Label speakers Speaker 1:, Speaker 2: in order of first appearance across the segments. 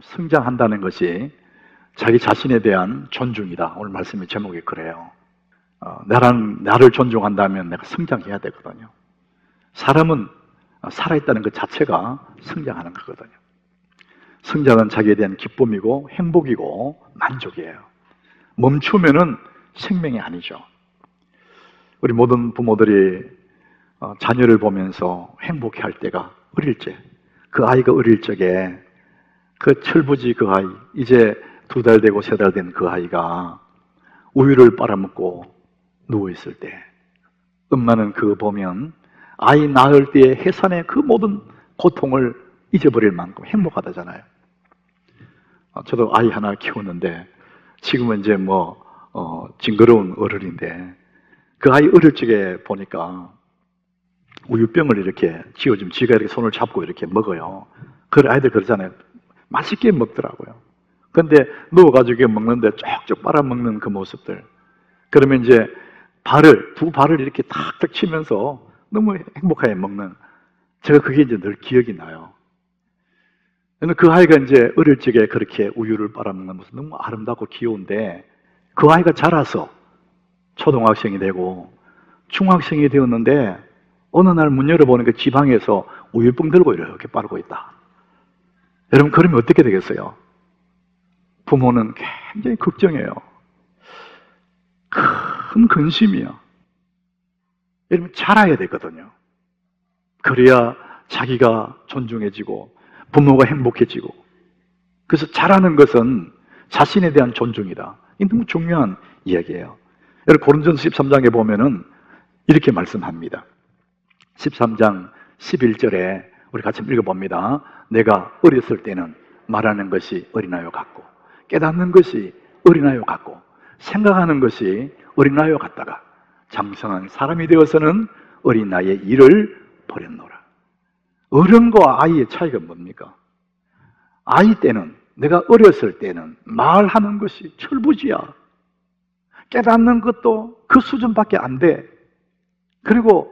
Speaker 1: 성장한다는 것이 자기 자신에 대한 존중이다. 오늘 말씀의 제목이 그래요. 나를 존중한다면 내가 성장해야 되거든요. 사람은 살아있다는 것 자체가 성장하는 거거든요. 성장은 자기에 대한 기쁨이고 행복이고 만족이에요. 멈추면은 생명이 아니죠. 우리 모든 부모들이 자녀를 보면서 행복해할 때가 어릴 적, 그 아이가 어릴 적에 그 철부지 그 아이, 이제 2달 되고 3달 된 그 아이가 우유를 빨아먹고 누워있을 때 엄마는 그거 보면 아이 낳을 때의 해산의 그 모든 고통을 잊어버릴 만큼 행복하다잖아요. 저도 아이 하나 키우는데 지금은 이제 징그러운 어른인데 그 아이 어릴 적에 보니까 우유병을 이렇게 쥐어주면 지가 이렇게 손을 잡고 이렇게 먹어요. 그 아이들 그러잖아요. 맛있게 먹더라고요. 근데 누워가지고 먹는데 쪽쪽 빨아먹는 그 모습들. 그러면 이제 두 발을 이렇게 탁탁 치면서 너무 행복하게 먹는, 제가 그게 이제 늘 기억이 나요. 근데 그 아이가 이제 어릴 적에 그렇게 우유를 빨아먹는 모습 너무 아름답고 귀여운데 그 아이가 자라서 초등학생이 되고 중학생이 되었는데 어느 날 문 열어보니까 지방에서 우유병 들고 이렇게 빨고 있다. 여러분, 그러면 어떻게 되겠어요? 부모는 굉장히 걱정해요. 큰 근심이야. 여러분, 자라야 되거든요. 그래야 자기가 존중해지고 부모가 행복해지고. 그래서 자라는 것은 자신에 대한 존중이다. 이 너무 중요한 이야기예요. 여러분, 고린도전서 13장에 보면은 이렇게 말씀합니다. 13장 11절에 우리 같이 읽어봅니다. 내가 어렸을 때는 말하는 것이 어린아이와 같고 깨닫는 것이 어린아이와 같고 생각하는 것이 어린아이와 같다가 장성한 사람이 되어서는 어린아이의 일을 버렸노라. 어른과 아이의 차이가 뭡니까? 아이 때는, 내가 어렸을 때는 말하는 것이 철부지야. 깨닫는 것도 그 수준밖에 안 돼. 그리고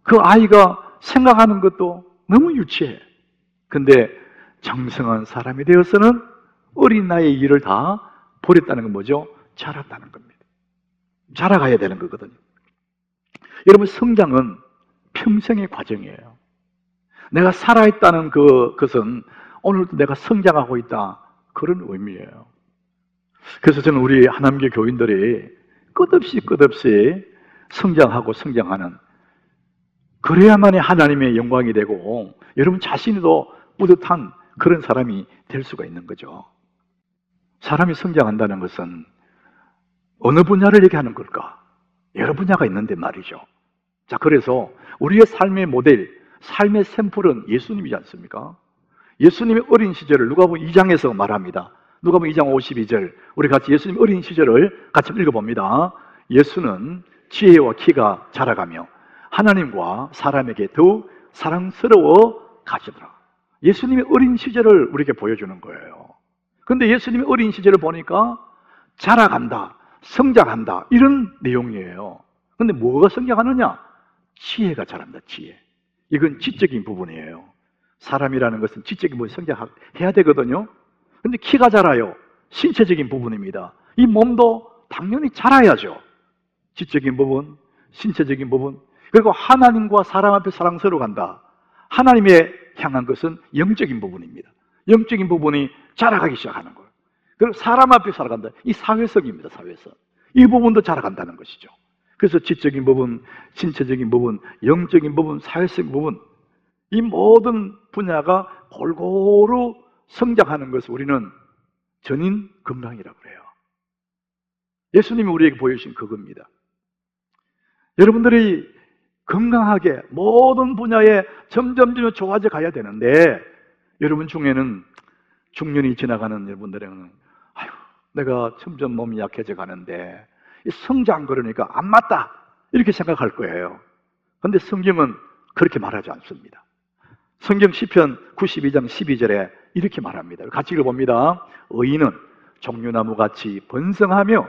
Speaker 1: 그 아이가 생각하는 것도 너무 유치해. 근데 장성한 사람이 되어서는 어린아이의 일을 다 버렸다는 건 뭐죠? 자랐다는 겁니다. 자라가야 되는 거거든요. 여러분, 성장은 평생의 과정이에요. 내가 살아있다는 그것은 오늘도 내가 성장하고 있다, 그런 의미예요. 그래서 저는 우리 하나님교 교인들이 끝없이 성장하고 성장하는, 그래야만이 하나님의 영광이 되고 여러분 자신도 뿌듯한 그런 사람이 될 수가 있는 거죠. 사람이 성장한다는 것은 어느 분야를 얘기하는 걸까? 여러 분야가 있는데 말이죠. 자, 그래서 우리의 삶의 모델, 삶의 샘플은 예수님이지 않습니까? 예수님의 어린 시절을 누가복음 2장에서 말합니다. 누가복음 2장 52절, 우리 같이 예수님 어린 시절을 같이 읽어봅니다. 예수는 지혜와 키가 자라가며 하나님과 사람에게 더욱 사랑스러워 가시더라. 예수님의 어린 시절을 우리에게 보여주는 거예요. 그런데 예수님의 어린 시절을 보니까 자라간다, 성장한다, 이런 내용이에요. 그런데 뭐가 성장하느냐? 지혜가 자란다, 지혜. 이건 지적인 부분이에요. 사람이라는 것은 지적인 부분이 성장해야 되거든요. 그런데 키가 자라요. 신체적인 부분입니다. 이 몸도 당연히 자라야죠. 지적인 부분, 신체적인 부분. 그리고 하나님과 사람 앞에 사랑스러워 간다. 하나님에 향한 것은 영적인 부분입니다. 영적인 부분이 자라가기 시작하는 거예요. 그리고 사람 앞에 살아간다. 이 사회성입니다. 사회성. 이 부분도 자라간다는 것이죠. 그래서 지적인 부분, 신체적인 부분, 영적인 부분, 사회성 부분, 이 모든 분야가 골고루 성장하는 것을 우리는 전인 건강이라고 그래요. 예수님이 우리에게 보여주신 그겁니다. 여러분들이 건강하게 모든 분야에 점점 좋아져 가야 되는데, 여러분 중에는 중년이 지나가는 여러분들은 아유, 내가 점점 몸이 약해져 가는데 성장 그러니까 안 맞다, 이렇게 생각할 거예요. 그런데 성경은 그렇게 말하지 않습니다. 성경 시편 92장 12절에 이렇게 말합니다. 같이 읽어봅니다. 의인은 종려나무같이 번성하며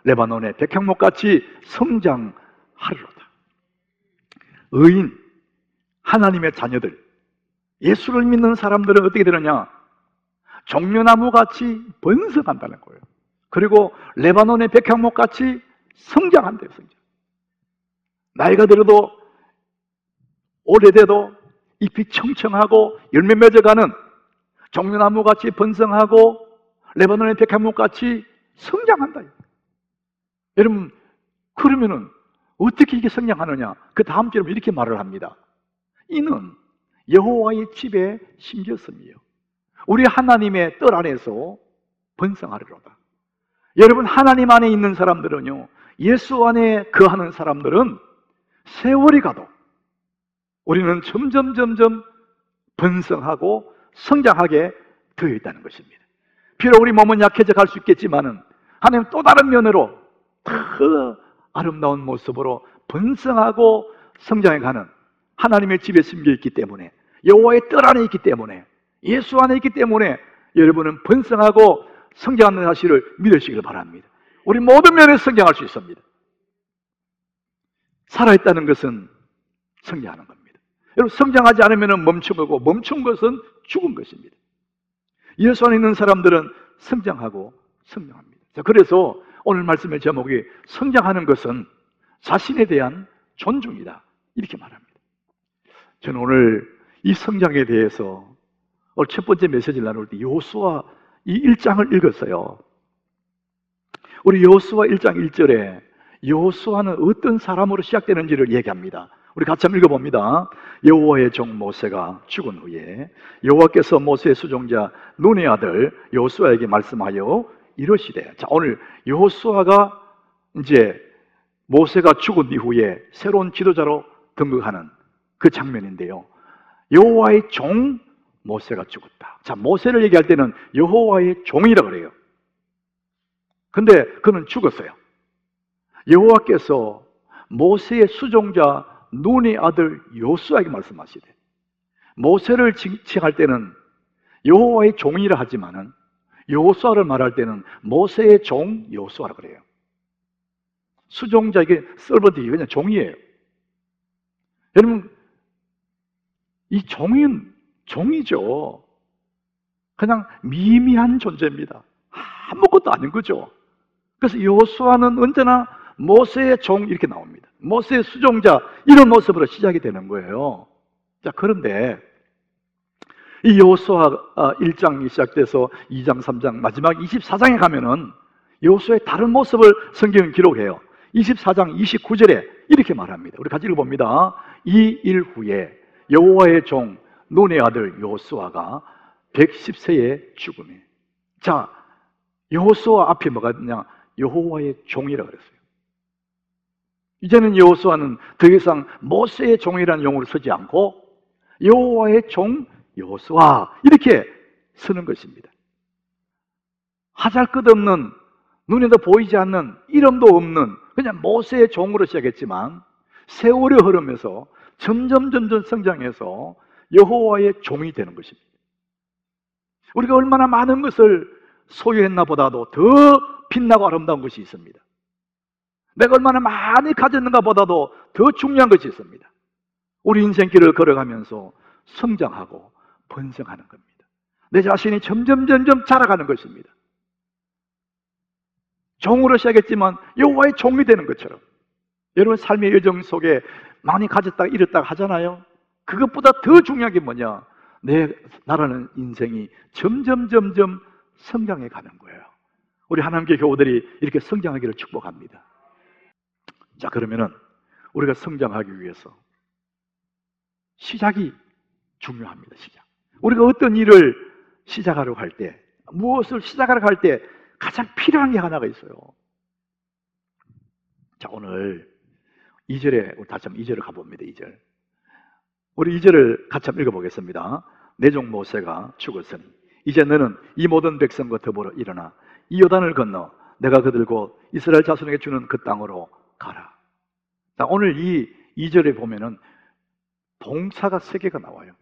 Speaker 1: 레바논의 백향목같이 성장하리로다. 의인, 하나님의 자녀들, 예수를 믿는 사람들은 어떻게 되느냐? 종려나무 같이 번성한다는 거예요. 그리고 레바논의 백향목 같이 성장한대요. 성장. 나이가 들어도 오래돼도 잎이 청청하고 열매 맺어가는 종려나무 같이 번성하고 레바논의 백향목 같이 성장한다. 여러분, 그러면은 어떻게 이게 성장하느냐? 그 다음 절에 이렇게 말을 합니다. 이는 여호와의 집에 심겼으며 우리 하나님의 뜰 안에서 번성하리로다. 여러분, 하나님 안에 있는 사람들은요, 예수 안에 거하는 사람들은 세월이 가도 우리는 점점 번성하고 성장하게 되어 있다는 것입니다. 비록 우리 몸은 약해져 갈 수 있겠지만은 하나님 또 다른 면으로 더 아름다운 모습으로 번성하고 성장해가는 하나님의 집에 심겨 있기 때문에, 여호와의 뜰 안에 있기 때문에, 예수 안에 있기 때문에 여러분은 번성하고 성장하는 사실을 믿으시길 바랍니다. 우리 모든 면에서 성장할 수 있습니다. 살아있다는 것은 성장하는 겁니다. 여러분, 성장하지 않으면 멈춘 거고, 멈춘 것은 죽은 것입니다. 예수 안에 있는 사람들은 성장하고 성장합니다. 자, 그래서 오늘 말씀의 제목이 성장하는 것은 자신에 대한 존중이다, 이렇게 말합니다. 저는 오늘 이 성장에 대해서 오늘 첫 번째 메시지를 나눌 때 여호수아 이 1장을 읽었어요. 우리 여호수아 1장 1절에 여호수아는 어떤 사람으로 시작되는지를 얘기합니다. 우리 같이 한번 읽어봅니다. 여호와의 종 모세가 죽은 후에 여호와께서 모세의 수종자 눈의 아들 여호수아에게 말씀하여 이러시되, 자, 오늘 여호수아가 이제 모세가 죽은 이후에 새로운 지도자로 등극하는 그 장면인데요. 여호와의 종 모세가 죽었다. 자, 모세를 얘기할 때는 여호와의 종이라고 그래요. 근데 그는 죽었어요. 여호와께서 모세의 수종자 눈의 아들 여호수아에게 말씀하시되, 모세를 칭할 때는 여호와의 종이라 하지만은 여호수아를 말할 때는 모세의 종 여호수아라 그래요. 수종자, 이게 서번트, 그냥 종이에요. 여러분, 이 종은 종이죠. 그냥 미미한 존재입니다. 아무것도 아닌 거죠. 그래서 여호수아는 언제나 모세의 종 이렇게 나옵니다. 모세의 수종자, 이런 모습으로 시작이 되는 거예요. 자, 그런데 이 여호수아 1장이 시작돼서 2장, 3장, 마지막 24장에 가면은 여호수아의 다른 모습을 성경은 기록해요. 24장 29절에 이렇게 말합니다. 우리 같이 읽어봅니다. 이 일 후에 여호와의 종 눈의 아들 여호수아가 110세에 죽음에. 자, 여호수아 앞에 뭐가 있냐? 여호와의 종이라 그랬어요. 이제는 여호수아는 더 이상 모세의 종이라는 용어를 쓰지 않고 여호와의 종 여호수아 이렇게 쓰는 것입니다. 하잘것없는, 눈에도 보이지 않는, 이름도 없는 그냥 모세의 종으로 시작했지만 세월이 흐르면서 점점 성장해서 여호와의 종이 되는 것입니다. 우리가 얼마나 많은 것을 소유했나 보다도 더 빛나고 아름다운 것이 있습니다. 내가 얼마나 많이 가졌는가 보다도 더 중요한 것이 있습니다. 우리 인생길을 걸어가면서 성장하고 번성하는 겁니다. 내 자신이 점점 자라가는 것입니다. 종으로 시작했지만 여호와의 종이 되는 것처럼, 여러분 삶의 여정 속에 많이 가졌다가 잃었다가 하잖아요. 그것보다 더 중요한 게 뭐냐? 나라는 인생이 점점 성장해 가는 거예요. 우리 하나님께 교우들이 이렇게 성장하기를 축복합니다. 자, 그러면은 우리가 성장하기 위해서 시작이 중요합니다. 시작. 우리가 어떤 일을 시작하려고 할 때, 무엇을 시작하려고 할 때 가장 필요한 게 하나가 있어요. 자, 오늘 2절에 우리 다시 한번 2절을 가봅니다. 2절. 우리 2절을 같이 한번 읽어보겠습니다. 내 종 모세가 죽었으니 이제 너는 이 모든 백성과 더불어 일어나 이 요단을 건너 내가 그들고 이스라엘 자손에게 주는 그 땅으로 가라. 자, 오늘 이 2절에 보면은 동사가 3개가 나와요.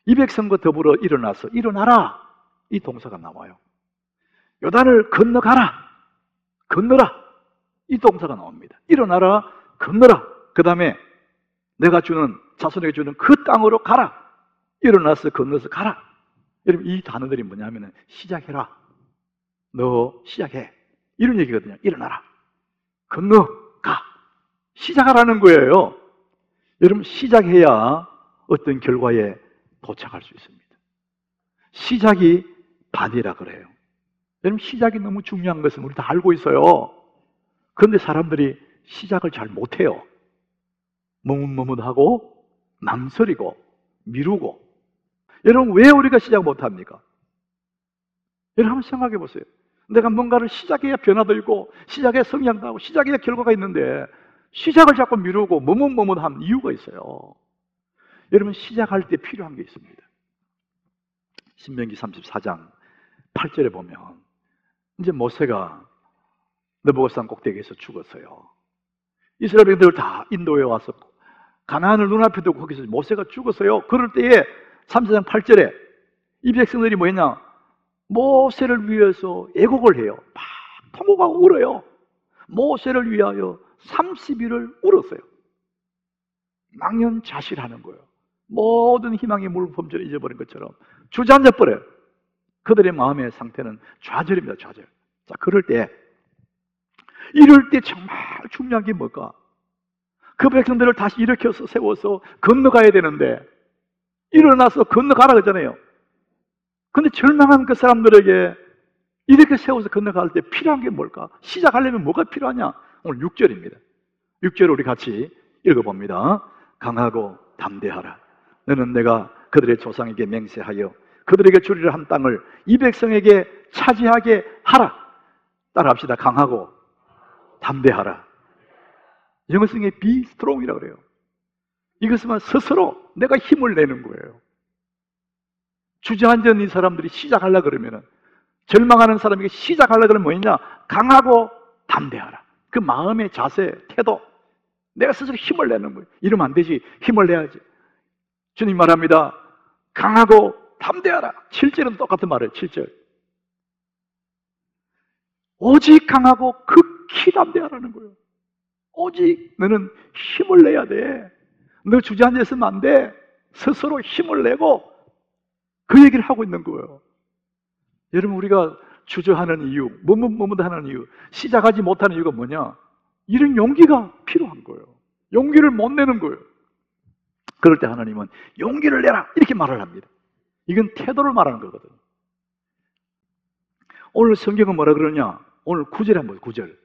Speaker 1: 이 백성과 더불어 일어나서 일어나라, 이 동사가 나와요. 요단을 건너가라, 건너라, 이 동사가 나옵니다. 일어나라, 건너라. 그 다음에 내가 주는, 자손에게 주는 그 땅으로 가라. 일어나서 건너서 가라. 여러분, 이 단어들이 뭐냐면은 시작해라. 너 시작해. 이런 얘기거든요. 일어나라. 건너가. 시작하라는 거예요. 여러분, 시작해야 어떤 결과에 도착할 수 있습니다. 시작이 반이라 그래요. 여러분, 시작이 너무 중요한 것은 우리 다 알고 있어요. 그런데 사람들이 시작을 잘 못해요. 머뭇머뭇하고 망설이고 미루고. 여러분, 왜 우리가 시작 못합니까? 여러분, 한번 생각해 보세요. 내가 뭔가를 시작해야 변화도 있고 시작해야 성장도 하고 시작해야 결과가 있는데 시작을 자꾸 미루고 머뭇머뭇한 이유가 있어요. 여러분, 시작할 때 필요한 게 있습니다. 신명기 34장 8절에 보면 이제 모세가 느보고산 꼭대기에서 죽었어요. 이스라엘 백성들 다 인도에 와서 가나안을 눈앞에 두고 거기서 모세가 죽었어요. 그럴 때에 34장 8절에 이 백성들이 뭐였냐? 모세를 위해서 애곡을 해요. 막 통곡하고 울어요. 모세를 위하여 30일을 울었어요. 망연자실하는 거예요. 모든 희망의 물품들을 잊어버린 것처럼 주저앉아 버려요. 그들의 마음의 상태는 좌절입니다. 좌절. 자, 그럴 때 이럴 때 정말 중요한 게 뭘까? 그 백성들을 다시 일으켜서 세워서 건너가야 되는데 일어나서 건너가라 그러잖아요. 근데 절망한 그 사람들에게 이렇게 세워서 건너갈 때 필요한 게 뭘까? 시작하려면 뭐가 필요하냐? 오늘 6절입니다. 6절 우리 같이 읽어봅니다. 강하고 담대하라. 너는 내가 그들의 조상에게 맹세하여 그들에게 주리라 한 땅을 이 백성에게 차지하게 하라. 따라합시다. 강하고 담대하라. 영어성에 be strong이라고 그래요. 이것은 스스로 내가 힘을 내는 거예요. 주저앉은 이 사람들이 시작하려고 그러면은, 절망하는 사람에게 시작하려고 그러면 뭐냐? 강하고 담대하라. 그 마음의 자세, 태도, 내가 스스로 힘을 내는 거예요. 이러면 안 되지. 힘을 내야지. 주님 말합니다. 강하고 담대하라. 7절은 똑같은 말이에요. 7절. 오직 강하고 극히 담대하라는 거예요. 오직 너는 힘을 내야 돼. 너 주저앉아 있으면 안 돼. 스스로 힘을 내고 그 얘기를 하고 있는 거예요. 여러분, 우리가 주저하는 이유, 머뭇머뭇하는 이유, 시작하지 못하는 이유가 뭐냐? 이런 용기가 필요한 거예요. 용기를 못 내는 거예요. 그럴 때 하나님은 용기를 내라 이렇게 말을 합니다. 이건 태도를 말하는 거거든요. 오늘 성경은 뭐라 그러냐? 오늘 9절에 한번 9절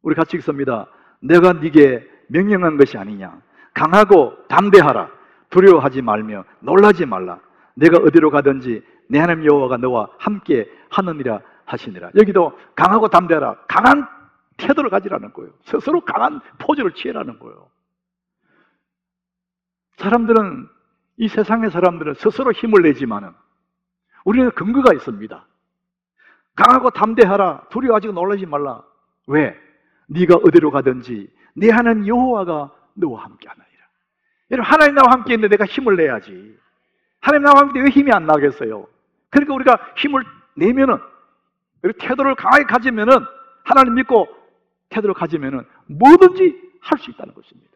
Speaker 1: 우리 같이 읽습니다. 내가 네게 명령한 것이 아니냐? 강하고 담대하라. 두려워하지 말며 놀라지 말라. 내가 어디로 가든지 내 하나님 여호와가 너와 함께 하느니라 하시니라. 여기도 강하고 담대하라. 강한 태도를 가지라는 거예요. 스스로 강한 포즈를 취해라는 거예요. 사람들은, 이 세상의 사람들은 스스로 힘을 내지만은 우리는 근거가 있습니다. 강하고 담대하라. 두려워하지 놀라지 말라. 왜? 네가 어디로 가든지 내 하나님 여호와가 너와 함께 하느니라. 여러분, 하나님 나와 함께 있는데 내가 힘을 내야지. 하나님 나와 함께 왜 힘이 안 나겠어요? 그러니까 우리가 힘을 내면은, 태도를 강하게 가지면은, 하나님 믿고 태도를 가지면은 뭐든지 할 수 있다는 것입니다.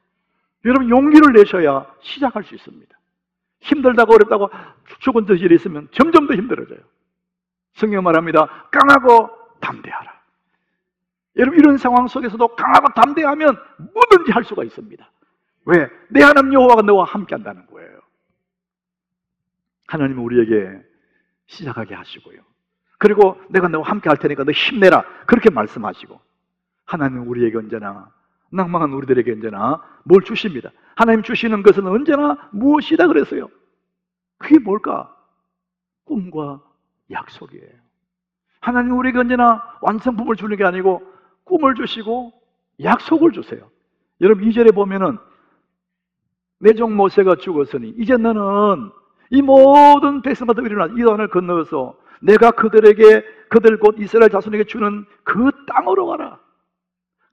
Speaker 1: 여러분, 용기를 내셔야 시작할 수 있습니다. 힘들다고 어렵다고 죽은 듯이 있으면 점점 더 힘들어져요. 성경 말합니다. 강하고 담대하라. 여러분, 이런 상황 속에서도 강하고 담대하면 뭐든지 할 수가 있습니다. 왜? 내 하나님 여호와가 너와 함께 한다는 거예요. 하나님은 우리에게 시작하게 하시고요. 그리고 내가 너와 함께 할 테니까 너 힘내라. 그렇게 말씀하시고, 하나님은 우리에게 언제나, 낭망한 우리들에게 언제나 뭘 주십니다. 하나님 주시는 것은 언제나 무엇이다 그랬어요? 그게 뭘까? 꿈과 약속이에요. 하나님 우리에게 언제나 완성품을 주는 게 아니고 꿈을 주시고 약속을 주세요. 여러분, 2절에 보면은 내 종 모세가 죽었으니 이제 너는 이 모든 백성마다 일어나 이 단을 건너서 내가 그들에게, 그들 곧 이스라엘 자손에게 주는 그 땅으로 가라.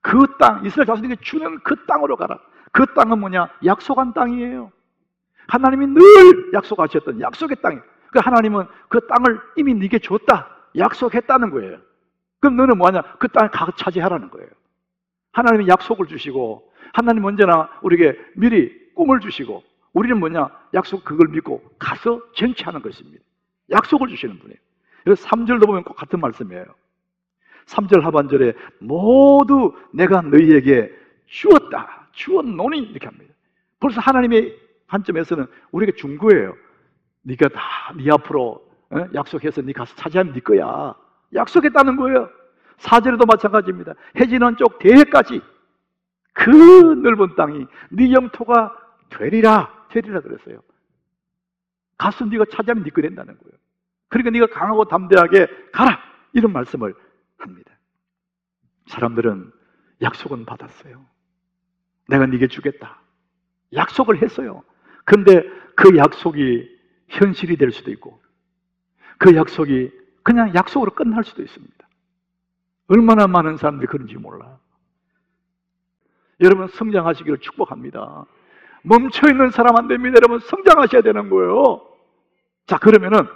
Speaker 1: 그 땅, 이스라엘 자손에게 주는 그 땅으로 가라. 그 땅은 뭐냐? 약속한 땅이에요. 하나님이 늘 약속하셨던 약속의 땅이에요. 그 하나님은 그 땅을 이미 네게 줬다, 약속했다는 거예요. 그럼 너는 뭐하냐? 그 땅을 가서 차지하라는 거예요. 하나님이 약속을 주시고, 하나님 언제나 우리에게 미리 꿈을 주시고, 우리는 뭐냐? 약속 그걸 믿고 가서 쟁취하는 것입니다. 약속을 주시는 분이에요. 그래서 3절도 보면 꼭 같은 말씀이에요. 3절 하반절에 모두 내가 너희에게 주었다, 주었노니 이렇게 합니다. 벌써 하나님의 관점에서는 우리에게 준 거예요. 네가 다 네 앞으로 약속해서 네 가서 차지하면 네 거야. 약속했다는 거예요. 4절에도 마찬가지입니다. 해지는 쪽 대해까지 그 넓은 땅이 네 영토가 되리라 그랬어요. 가서 네가 차지하면 네 거 된다는 거예요. 그러니까 네가 강하고 담대하게 가라 이런 말씀을 합니다. 사람들은 약속은 받았어요. 내가 네게 주겠다 약속을 했어요. 그런데 그 약속이 현실이 될 수도 있고 그 약속이 그냥 약속으로 끝날 수도 있습니다. 얼마나 많은 사람들이 그런지 몰라요. 여러분 성장하시기를 축복합니다. 멈춰있는 사람 안 됩니다. 여러분 성장하셔야 되는 거예요. 자, 그러면은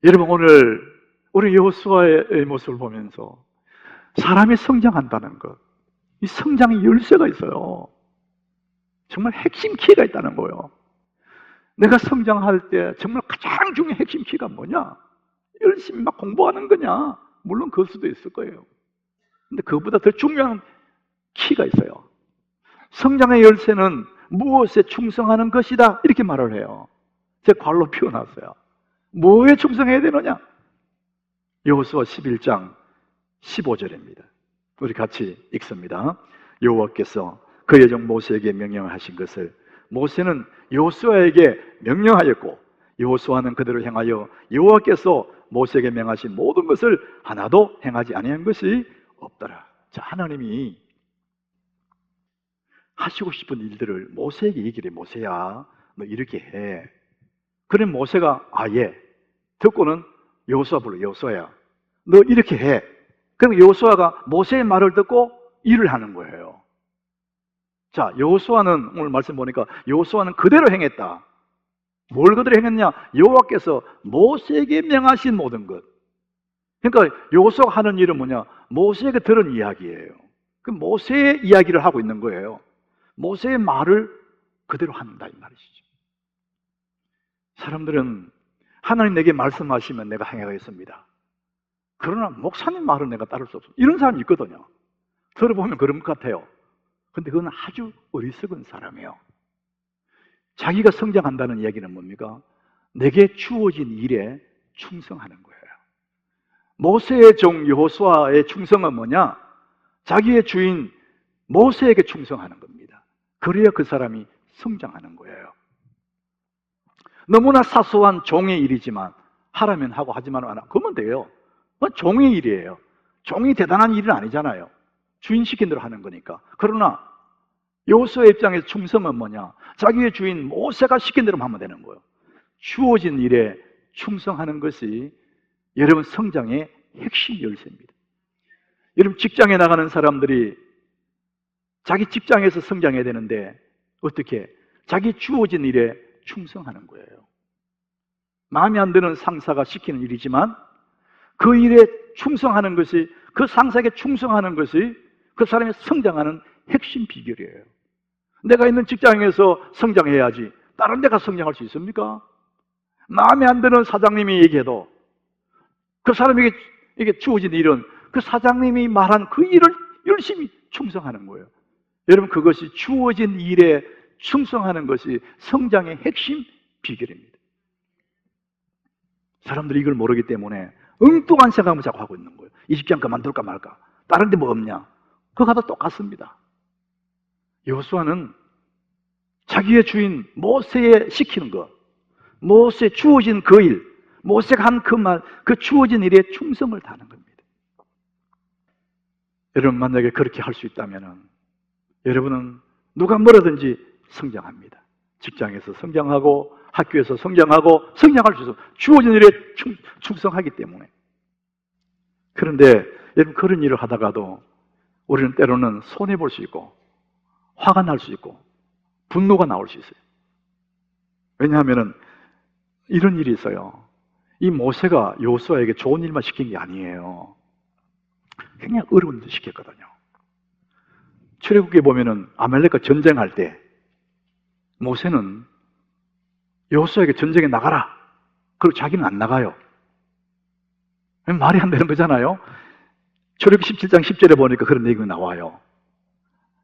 Speaker 1: 여러분 오늘 우리 여호수아의 모습을 보면서 사람이 성장한다는 것, 이 성장의 열쇠가 있어요. 정말 핵심 키가 있다는 거예요. 내가 성장할 때 정말 가장 중요한 핵심 키가 뭐냐? 열심히 막 공부하는 거냐? 물론 그럴 수도 있을 거예요. 근데 그것보다 더 중요한 키가 있어요. 성장의 열쇠는 무엇에 충성하는 것이다 이렇게 말을 해요. 제가 관로 피워놨어요. 뭐에 충성해야 되느냐? 여호수아 11장 15절입니다. 우리 같이 읽습니다. 여호와께서 그의 종 모세에게 명령하신 것을 모세는 여호수아에게 명령하였고 여호수아는 그대로 행하여 여호와께서 모세에게 명하신 모든 것을 하나도 행하지 아니한 것이 없더라. 자, 하나님이 하시고 싶은 일들을 모세에게 얘기를 해. 모세야, 너 이렇게 해. 그럼 모세가 예. 듣고는 여호수아 불러. 여호수아야, 너 이렇게 해. 그럼 여호수아가 모세의 말을 듣고 일을 하는 거예요. 자, 여호수아는 오늘 말씀 보니까 여호수아는 그대로 행했다. 뭘 그대로 행했냐? 여호와께서 모세에게 명하신 모든 것. 그러니까 여호수아가 하는 일은 뭐냐? 모세에게 들은 이야기예요. 그 모세의 이야기를 하고 있는 거예요. 모세의 말을 그대로 한다 이 말이시죠. 사람들은 하나님 내게 말씀하시면 내가 행하겠습니다. 그러나 목사님 말은 내가 따를 수 없어. 이런 사람이 있거든요. 들어보면 그런 것 같아요. 근데 그건 아주 어리석은 사람이에요. 자기가 성장한다는 이야기는 뭡니까? 내게 주어진 일에 충성하는 거예요. 모세의 종 여호수아의 충성은 뭐냐? 자기의 주인 모세에게 충성하는 겁니다. 그래야 그 사람이 성장하는 거예요. 너무나 사소한 종의 일이지만 하라면 하고 하지만 안 하고 그러면 돼요. 종의 일이에요. 종이 대단한 일은 아니잖아요. 주인 시킨 대로 하는 거니까. 그러나 여호수아의 입장에서 충성은 뭐냐? 자기의 주인 모세가 시킨 대로 하면 되는 거예요. 주어진 일에 충성하는 것이 여러분 성장의 핵심 열쇠입니다. 여러분 직장에 나가는 사람들이 자기 직장에서 성장해야 되는데 어떻게? 자기 주어진 일에 충성하는 거예요. 마음에 안 드는 상사가 시키는 일이지만 그 일에 충성하는 것이, 그 상사에게 충성하는 것이 그 사람이 성장하는 핵심 비결이에요. 내가 있는 직장에서 성장해야지 다른 데 가서 성장할 수 있습니까? 마음에 안 드는 사장님이 얘기해도 그 사람에게 이게 주어진 일은 그 사장님이 말한 그 일을 열심히 충성하는 거예요. 여러분 그것이 주어진 일에 충성하는 것이 성장의 핵심 비결입니다. 사람들이 이걸 모르기 때문에 엉뚱한 생각을 자꾸 하고 있는 거예요. 이 직장 그만둘까 말까? 다른 데 뭐 없냐? 그거가 다 똑같습니다. 여호수아는 자기의 주인 모세에 시키는 것, 모세에 주어진 그 일, 모세가 한 그 말, 그 주어진 일에 충성을 다하는 겁니다. 여러분 만약에 그렇게 할 수 있다면 여러분은 누가 뭐라든지 성장합니다. 직장에서 성장하고 학교에서 성장하고 성장할 수 있어요. 주어진 일에 충성하기 때문에. 그런데 여러분 그런 일을 하다가도 우리는 때로는 손해볼 수 있고 화가 날 수 있고 분노가 나올 수 있어요. 왜냐하면 이런 일이 있어요. 이 모세가 여호수아에게 좋은 일만 시킨 게 아니에요. 굉장히 어려운 일을 시켰거든요. 출애굽기에 보면은 아말렉과 전쟁할 때 모세는 여호수아에게 전쟁에 나가라. 그리고 자기는 안 나가요. 말이 안 되는 거잖아요. 출애굽기 17장 10절에 보니까 그런 얘기가 나와요.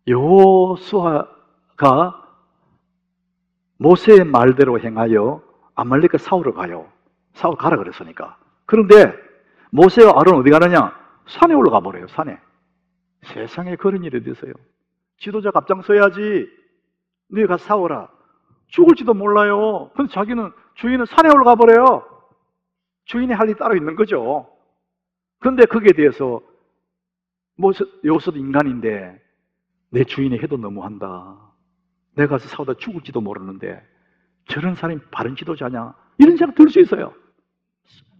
Speaker 1: 여호수아가 모세의 말대로 행하여 아말렉과 싸우러 가요. 싸우러 가라 그랬으니까. 그런데 모세와 아론 어디 가느냐? 산에 올라가 버려요. 산에. 세상에 그런 일이 어디 있어요? 지도자가 앞장서야지. 너희 가서 싸워라. 죽을지도 몰라요. 근데 자기는, 주인은 산에 올라가 버려요. 주인이 할 일이 따로 있는 거죠. 그런데 거기에 대해서 여호수아도 인간인데 내 주인이 해도 너무한다. 내가 가서 싸우다 죽을지도 모르는데 저런 사람이 바른 지도자냐? 이런 생각 들 수 있어요.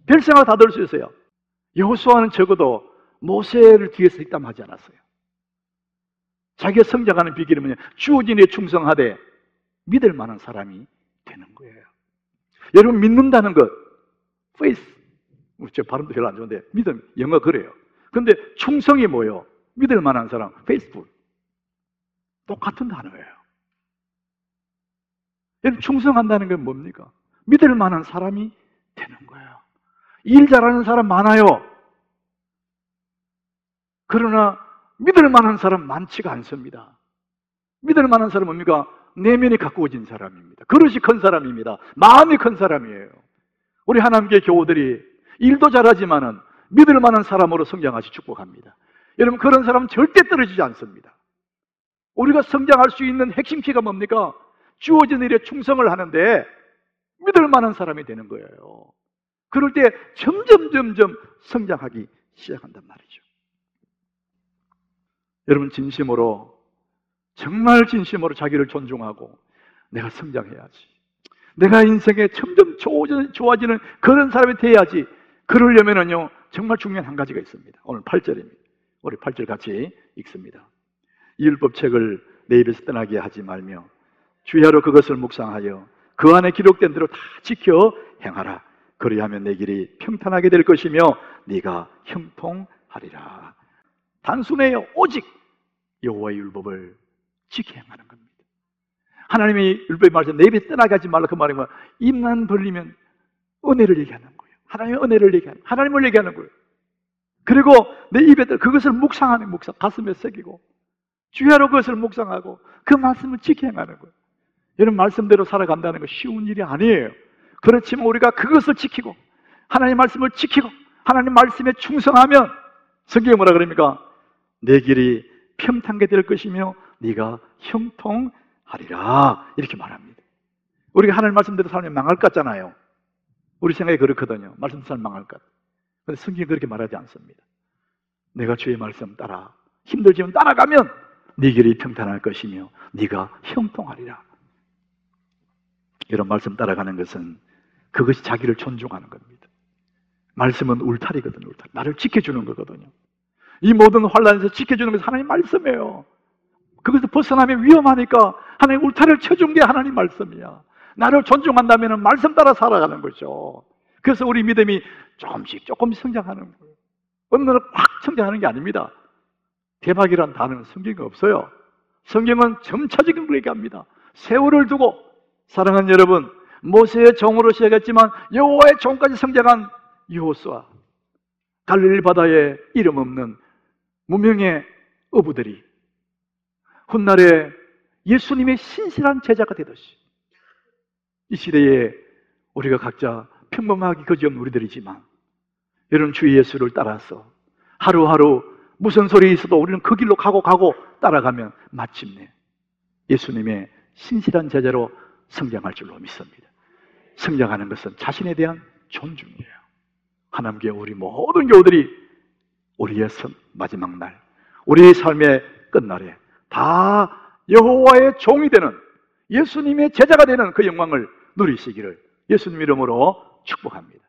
Speaker 1: 별 생각 다 들 수 있어요. 여호수아는 적어도 모세를 뒤에서 뒷담하지 않았어요. 자기가 성장하는 비결이 뭐냐? 주어진 일에 충성하되 믿을 만한 사람이 되는 거예요. 여러분, 믿는다는 것, faith, 제 발음도 별로 안 좋은데 믿음, 영어 그래요. 근데 충성이 뭐예요? 믿을 만한 사람, faithful. 똑같은 단어예요. 여러분, 충성한다는 건 뭡니까? 믿을 만한 사람이 되는 거예요. 일 잘하는 사람 많아요. 그러나 믿을 만한 사람 많지가 않습니다. 믿을 만한 사람은 뭡니까? 내면이 가꾸어진 사람입니다. 그릇이 큰 사람입니다. 마음이 큰 사람이에요. 우리 하나님께 교우들이 일도 잘하지만은 믿을 만한 사람으로 성장하시 축복합니다. 여러분, 그런 사람은 절대 떨어지지 않습니다. 우리가 성장할 수 있는 핵심 키가 뭡니까? 주어진 일에 충성을 하는데 믿을 만한 사람이 되는 거예요. 그럴 때 점점 성장하기 시작한단 말이죠. 여러분, 진심으로, 정말 진심으로 자기를 존중하고 내가 성장해야지, 내가 인생에 점점 좋아지는 그런 사람이 돼야지. 그러려면은요, 정말 중요한 한 가지가 있습니다. 오늘 8절입니다. 우리 8절 같이 읽습니다. 이 율법책을 내 입에서 떠나게 하지 말며 주야로 그것을 묵상하여 그 안에 기록된 대로 다 지켜 행하라. 그리하면 내 길이 평탄하게 될 것이며 네가 형통하리라. 단순해요. 오직 여호와의 율법을 지켜 행하는 겁니다. 하나님이 율법의 말씀 내 입에 떠나게 하지 말라, 그 말은 뭐야? 입만 벌리면 은혜를 얘기하는 거예요. 하나님의 은혜를 얘기하는, 하나님을 얘기하는 거예요. 그리고 내 입에 그것을 묵상하는, 가슴에 새기고 주야로 그것을 묵상하고 그 말씀을 지켜 행하는 거예요. 여러분, 말씀대로 살아간다는 거 쉬운 일이 아니에요. 그렇지만 우리가 그것을 지키고 하나님 말씀을 지키고 하나님 말씀에 충성하면 성경이 뭐라 그럽니까? 내 길이 평탄하게 될 것이며 네가 형통하리라, 이렇게 말합니다. 우리가 하나님 말씀대로 살면 망할 것 같잖아요. 우리 생각이 그렇거든요. 말씀대로 살면 망할 것. 그런데 성경이 그렇게 말하지 않습니다. 내가 주의 말씀 따라 힘들지만 따라가면 네 길이 평탄할 것이며 네가 형통하리라. 이런 말씀 따라가는 것은 그것이 자기를 존중하는 겁니다. 말씀은 울타리거든요. 울타리. 나를 지켜주는 거거든요. 이 모든 환란에서 지켜주는 것은 하나님 말씀이에요. 그것을 벗어나면 위험하니까 하나님 울타리를 쳐준 게 하나님 말씀이야. 나를 존중한다면 말씀 따라 살아가는 거죠. 그래서 우리 믿음이 조금씩 성장하는 거예요. 어느 날 확 성장하는 게 아닙니다. 대박이란 단어는 성경에 없어요. 성경은 점차적인 걸 얘기합니다. 세월을 두고, 사랑하는 여러분, 모세의 종으로 시작했지만 여호와의 종까지 성장한 여호수아, 갈릴리 바다에 이름 없는 무명의 어부들이 훗날에 예수님의 신실한 제자가 되듯이 이 시대에 우리가 각자 평범하기 그지없는 우리들이지만 여러분, 주 예수를 따라서 하루하루 무슨 소리 있어도 우리는 그 길로 가고 따라가면 마침내 예수님의 신실한 제자로 성장할 줄로 믿습니다. 성장하는 것은 자신에 대한 존중이에요. 하나님께 우리 모든 교우들이 우리의 마지막 날, 우리의 삶의 끝날에 다 여호와의 종이 되는, 예수님의 제자가 되는 그 영광을 누리시기를 예수님 이름으로 축복합니다.